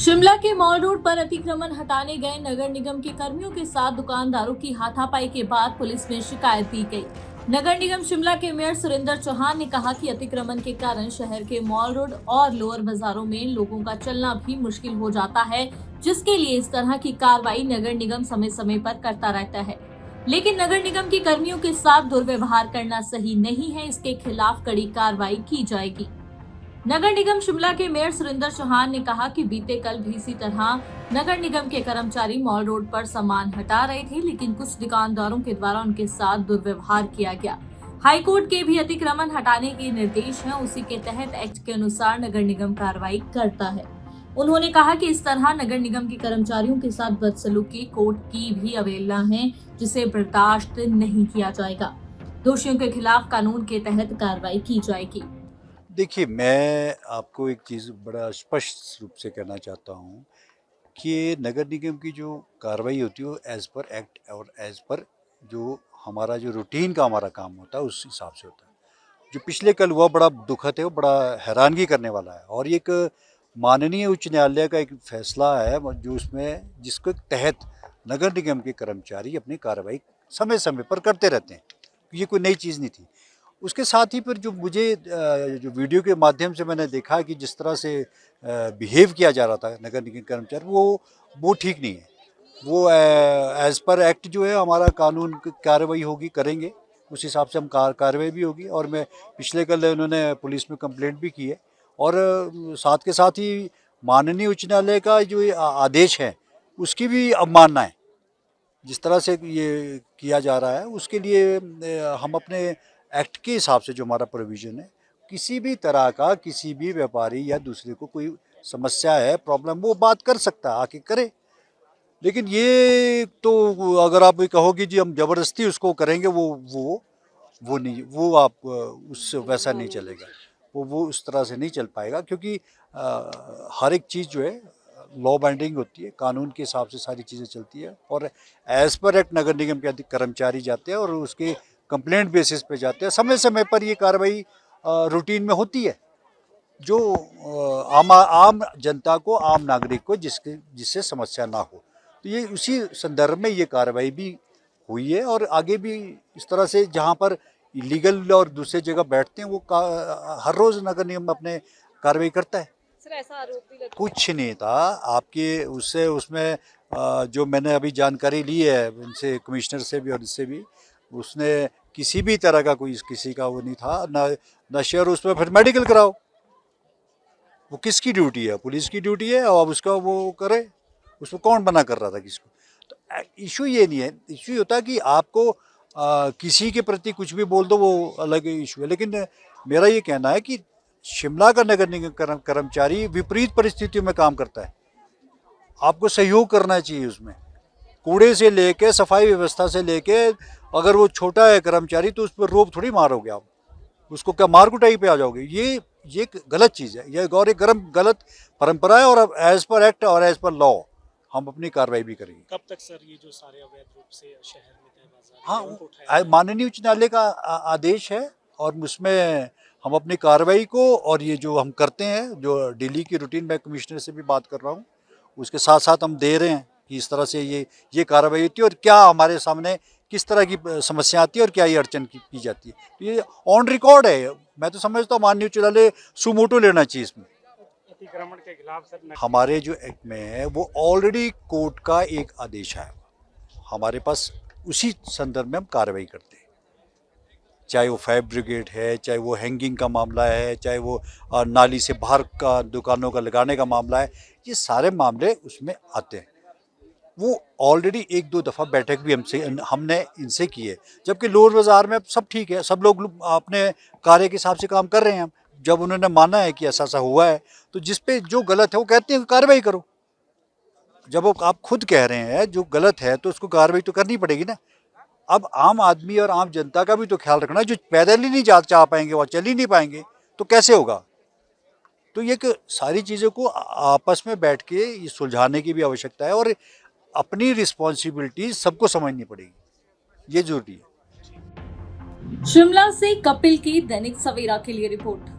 शिमला के mall road पर अतिक्रमण हटाने गए नगर निगम के कर्मियों के साथ दुकानदारों की हाथापाई के बाद पुलिस में शिकायत दी गई। नगर निगम शिमला के मेयर सुरेंद्र चौहान ने कहा कि अतिक्रमण के कारण शहर के मॉल रोड और लोअर बाजारों में लोगों का चलना भी मुश्किल हो जाता है, जिसके लिए इस तरह की कार्रवाई नगर निगम समय समय पर करता रहता है। लेकिन नगर निगम के कर्मियों के साथ दुर्व्यवहार करना सही नहीं है, इसके खिलाफ कड़ी कार्रवाई की जाएगी। नगर निगम शिमला के मेयर सुरेंद्र चौहान ने कहा कि बीते कल भी इसी तरह नगर निगम के कर्मचारी मॉल रोड पर सामान हटा रहे थे, लेकिन कुछ दुकानदारों के द्वारा उनके साथ दुर्व्यवहार किया गया। हाईकोर्ट के भी अतिक्रमण हटाने के निर्देश हैं, उसी के तहत एक्ट के अनुसार नगर निगम कार्रवाई करता है। उन्होंने कहा कि इस तरह नगर निगम के कर्मचारियों के साथ बदसलूकी कोर्ट की भी अवहेलना है, जिसे बर्दाश्त नहीं किया जाएगा। दोषियों के खिलाफ कानून के तहत कार्रवाई की जाएगी। देखिए, मैं आपको एक चीज़ बड़ा स्पष्ट रूप से कहना चाहता हूँ कि नगर निगम की जो कार्रवाई होती है वो एज़ पर एक्ट और एज़ पर जो हमारा जो रूटीन का हमारा काम होता है उस हिसाब से होता है। जो पिछले कल हुआ बड़ा दुखद है, वो बड़ा हैरानगी करने वाला है और एक माननीय उच्च न्यायालय का एक फैसला है जो उसमें जिसके तहत नगर निगम के कर्मचारी अपनी कार्रवाई समय समय पर करते रहते हैं। ये कोई नई चीज़ नहीं थी। उसके साथ ही फिर जो मुझे जो वीडियो के माध्यम से मैंने देखा कि जिस तरह से बिहेव किया जा रहा था नगर निगम कर्मचारी, वो ठीक नहीं है। वो एज़ पर एक्ट जो है हमारा कानून कार्रवाई होगी, करेंगे उस हिसाब से हम कार्रवाई भी होगी। और मैं पिछले कल उन्होंने पुलिस में कंप्लेंट भी की है और साथ के साथ ही माननीय उच्च न्यायालय का जो ये आदेश है उसकी भी अवमानना है। जिस तरह से ये किया जा रहा है उसके लिए हम अपने एक्ट के हिसाब से जो हमारा प्रोविज़न है, किसी भी तरह का किसी भी व्यापारी या दूसरे को कोई समस्या है, प्रॉब्लम, वो बात कर सकता है, आके करे। लेकिन ये तो अगर आप ये कहोगे जी हम ज़बरदस्ती उसको करेंगे, वो नहीं, वो आप उससे वैसा नहीं चलेगा। वो उस तरह से नहीं चल पाएगा क्योंकि हर एक चीज़ जो है लॉ बाइंडिंग होती है, कानून के हिसाब से सारी चीज़ें चलती है और एज़ पर एक्ट नगर निगम के कर्मचारी जाते हैं और उसके कंप्लेंट बेसिस पे जाते हैं। समय समय पर ये कार्रवाई रूटीन में होती है जो आम जनता को, आम नागरिक को जिससे समस्या ना हो। तो ये उसी संदर्भ में ये कार्रवाई भी हुई है और आगे भी इस तरह से जहाँ पर इलीगल और दूसरे जगह बैठते हैं वो हर रोज़ नगर निगम अपने कार्रवाई करता है। सर, ऐसा आरोप भी लगता है। कुछ नहीं था आपके उससे उसमें जो मैंने अभी जानकारी ली है इनसे, कमिश्नर से भी और इससे भी, उसने किसी भी तरह का कोई किसी का वो नहीं था, नशे और उसमें फिर मेडिकल कराओ। वो किसकी ड्यूटी है? पुलिस की ड्यूटी है और अब उसका वो करे, उसको कौन मना कर रहा था किसको? तो इशू ये नहीं है, इशू ये होता है कि आपको किसी के प्रति कुछ भी बोल दो, वो अलग इशू है। लेकिन मेरा ये कहना है कि शिमला का नगर निगम कर्मचारी विपरीत परिस्थितियों में काम करता है, आपको सहयोग करना चाहिए उसमें। कूड़े से लेके सफाई व्यवस्था से लेके, अगर वो छोटा है कर्मचारी तो उस पर रोब थोड़ी मारोगे आप, उसको क्या मार कुटाई पे आ जाओगे? ये एक गलत चीज़ है, ये और एक गलत परंपरा है। और अब एज पर एक्ट और एज पर लॉ हम अपनी कार्रवाई भी करेंगे। कब तक सर ये जो सारे अवैध रूप से शहर में तय बाजार हाँ, माननीय उच्च न्यायालय का आदेश है और उसमें हम अपनी कार्रवाई को और ये जो हम करते हैं, जो डेली की रूटीन, मैं कमिश्नर से भी बात कर रहा हूँ, उसके साथ साथ हम दे रहे हैं कि इस तरह से ये कार्रवाई होती है और क्या हमारे सामने किस तरह की समस्या आती है और क्या ये अड़चन की जाती है। तो ये ऑन रिकॉर्ड है। मैं तो समझता हूँ माननीय उच्च न्यायालय सुमोटो लेना चाहिए इसमें। अतिक्रमण के खिलाफ सर हमारे जो एक्ट में है वो ऑलरेडी कोर्ट का एक आदेश है हमारे पास, उसी संदर्भ में हम कार्रवाई करते हैं। चाहे वो फायर ब्रिगेड है, चाहे वो हैंगिंग का मामला है, चाहे वो नाली से बाहर का दुकानों का लगाने का मामला है, ये सारे मामले उसमें आते हैं। वो ऑलरेडी एक दो दफ़ा बैठक भी हमने इनसे की है, जबकि लोअर बाज़ार में सब ठीक है, सब लोग अपने कार्य के हिसाब से काम कर रहे हैं। जब उन्होंने माना है कि ऐसा ऐसा हुआ है तो जिस पे जो गलत है वो कहते हैं कार्रवाई करो। जब आप खुद कह रहे हैं जो गलत है तो उसको कार्रवाई तो करनी पड़ेगी ना। अब आम आदमी और आम जनता का भी तो ख्याल रखना, जो पैदल ही नहीं जा पाएंगे और चल ही नहीं पाएंगे तो कैसे होगा? तो ये कि सारी चीज़ों को आपस में बैठ के ये सुलझाने की भी आवश्यकता है और अपनी रिस्पॉन्सिबिलिटी सबको समझनी पड़ेगी, ये जरूरी है। शिमला से कपिल की दैनिक सवेरा के लिए रिपोर्ट।